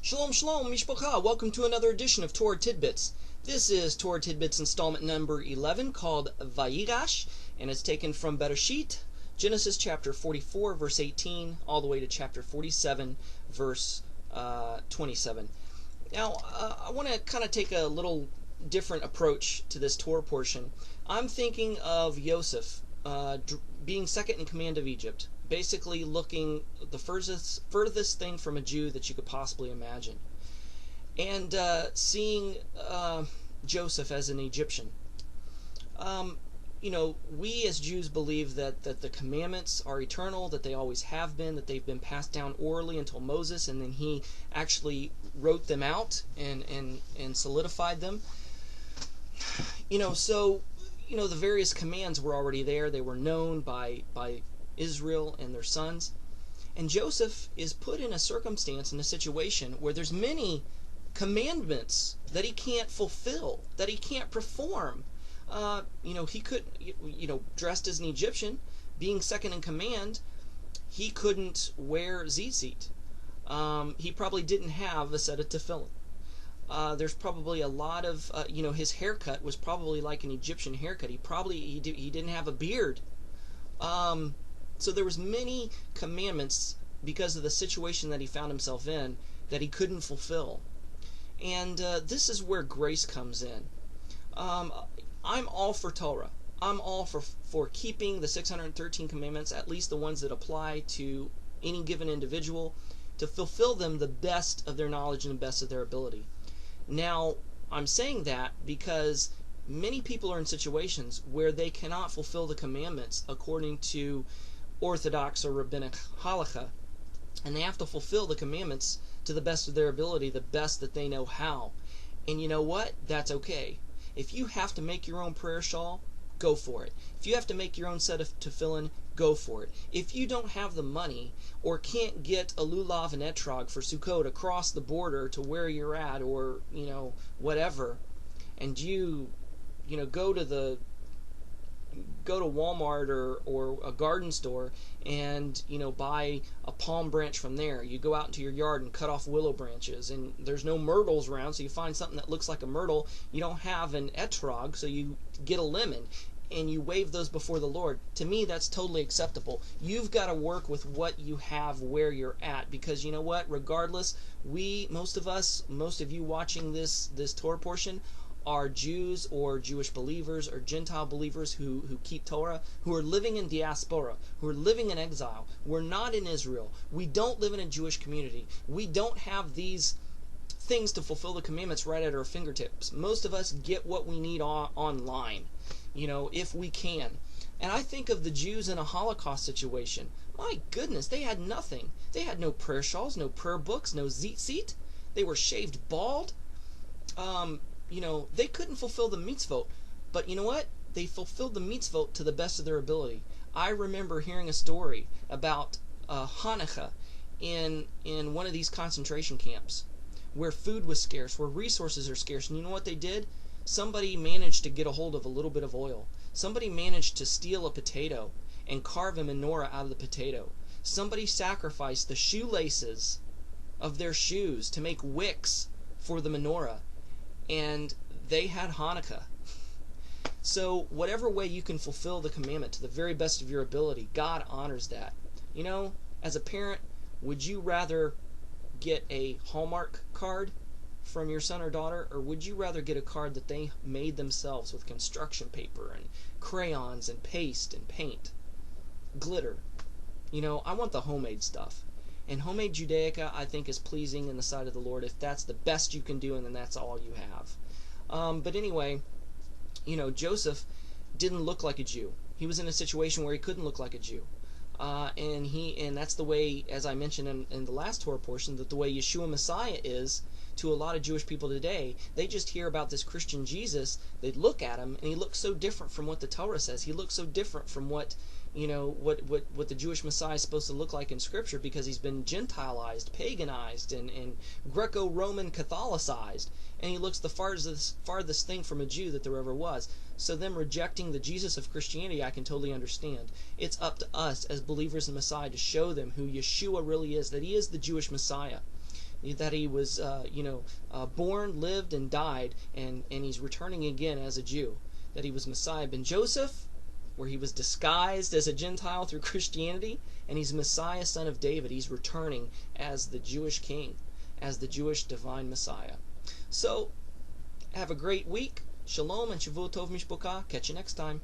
Shalom, shalom, mishpacha. Welcome to another edition of Torah Tidbits. This is Torah Tidbits installment number 11 called Vayigash, and it's taken from Bereshit, Genesis chapter 44, verse 18, all the way to chapter 47, verse 27. Now, I want to kind of take a little different approach to this Torah portion. I'm thinking of Yosef being second in command of Egypt, basically looking the furthest thing from a Jew that you could possibly imagine, and seeing Joseph as an Egyptian. We as Jews believe that the commandments are eternal, that they always have been, that they've been passed down orally until Moses, and then he actually wrote them out and solidified them. The various commands were already there. They were known by Israel and their sons. And Joseph is put in a circumstance, in a situation where there's many commandments that he can't fulfill, that he can't perform. He could, dressed as an Egyptian, being second in command, he couldn't wear tzitzit. He probably didn't have a set of tefillin. There's probably a lot of, his haircut was probably like an Egyptian haircut. He didn't have a beard. So there was many commandments because of the situation that he found himself in that he couldn't fulfill. And this is where grace comes in. I'm all for Torah. I'm all for keeping the 613 commandments, at least the ones that apply to any given individual, to fulfill them the best of their knowledge and the best of their ability. Now, I'm saying that because many people are in situations where they cannot fulfill the commandments according to Orthodox or Rabbinic halakha, and they have to fulfill the commandments to the best of their ability, the best that they know how. And you know what? That's okay. If you have to make your own prayer shawl, go for it. If you have to make your own set of tefillin, go for it. If you don't have the money or can't get a lulav and etrog for Sukkot across the border to where you're at, or whatever, and you go to Walmart or a garden store and buy a palm branch from there. You go out into your yard and cut off willow branches, and there's no myrtles around, so you find something that looks like a myrtle. You don't have an etrog, so you get a lemon and you wave those before the Lord. To me, that's totally acceptable. You've got to work with what you have where you're at, because you know what? Regardless, most of you watching this Torah portion are Jews or Jewish believers or Gentile believers who keep Torah, who are living in diaspora, who are living in exile. We're not in Israel. We don't live in a Jewish community. We don't have these things to fulfill the commandments right at our fingertips. Most of us get what we need online, if we can. And I think of the Jews in a Holocaust situation. My goodness, they had nothing. They had no prayer shawls, no prayer books, no tzitzit. They were shaved bald. They couldn't fulfill the mitzvot, but you know what? They fulfilled the mitzvot to the best of their ability. I remember hearing a story about Hanukkah in one of these concentration camps where food was scarce, where resources are scarce. And you know what they did? Somebody managed to get a hold of a little bit of oil. Somebody managed to steal a potato and carve a menorah out of the potato. Somebody sacrificed the shoelaces of their shoes to make wicks for the menorah. And they had Hanukkah. So whatever way you can fulfill the commandment to the very best of your ability, God honors that. As a parent, would you rather get a Hallmark card from your son or daughter, or would you rather get a card that they made themselves with construction paper and crayons and paste and paint, glitter? I want the homemade stuff. And homemade Judaica, I think, is pleasing in the sight of the Lord if that's the best you can do, and then that's all you have. But anyway, Joseph didn't look like a Jew. He was in a situation where he couldn't look like a Jew. And that's the way, as I mentioned in the last Torah portion, that the way Yeshua Messiah is to a lot of Jewish people today. They just hear about this Christian Jesus, they look at him, and he looks so different from what the Torah says. He looks so different from what the Jewish Messiah is supposed to look like in Scripture, because he's been Gentilized, paganized, and Greco-Roman Catholicized, and he looks the farthest thing from a Jew that there ever was. So them rejecting the Jesus of Christianity, I can totally understand. It's up to us as believers in Messiah to show them who Yeshua really is, that he is the Jewish Messiah. that he was born, lived, and died, and he's returning again as a Jew, that he was Messiah. Ben Joseph, where he was disguised as a Gentile through Christianity, and he's Messiah, son of David. He's returning as the Jewish king, as the Jewish divine Messiah. So, have a great week. Shalom and Shavuot Tov Mishpokah. Catch you next time.